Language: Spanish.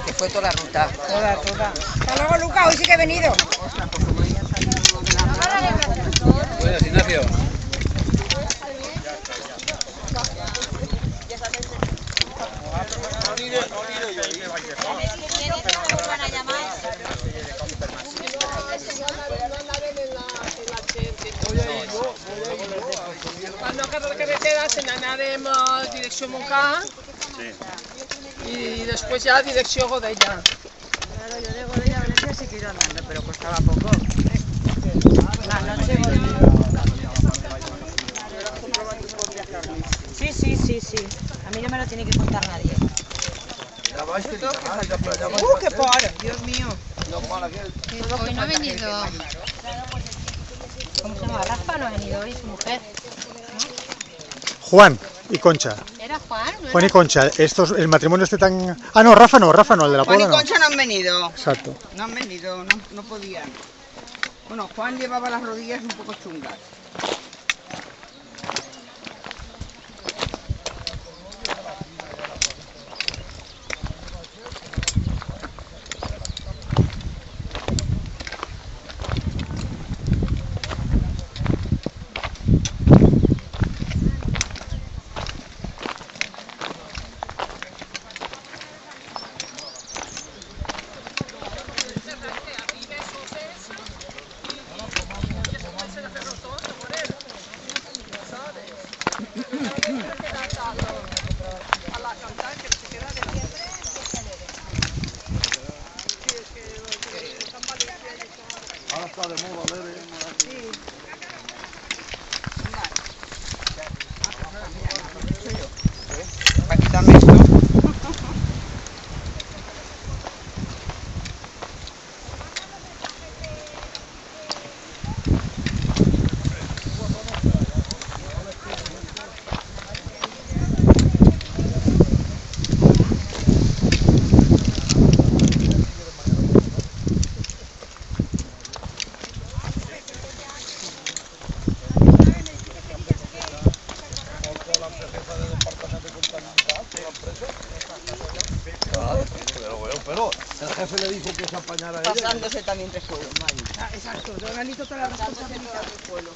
Que fue toda la ruta. Toda. Hasta luego, Luca, hoy sí que he venido. Buenas, Ignacio. Cuando agarre la carretera anaremos dirección Montcada y después ya dirección Godella. Claro, yo de Godella a Valencia sí que he ido andando, pero costaba poco. La noche Sí. A mí no me lo tiene que contar nadie. ¡Qué por! Dios mío. Hoy no ha venido. ¿Cómo se llama? Rafa no ha venido hoy, su mujer. Juan y Concha. ¿Era Juan? ¿No Juan y era? Concha, el matrimonio tan... Ah, no, Rafa no, el de la Juan y Pola no. Concha no han venido. Exacto. No han venido, no podían. Bueno, Juan llevaba las rodillas un poco chungas. Ahora está de moda leer. Para quitarme esto. Pero el jefe le dijo que se apañara a ella. Pasándose también entre suelos, Mari. Exacto, yo analizo toda la responsabilidad del pueblo.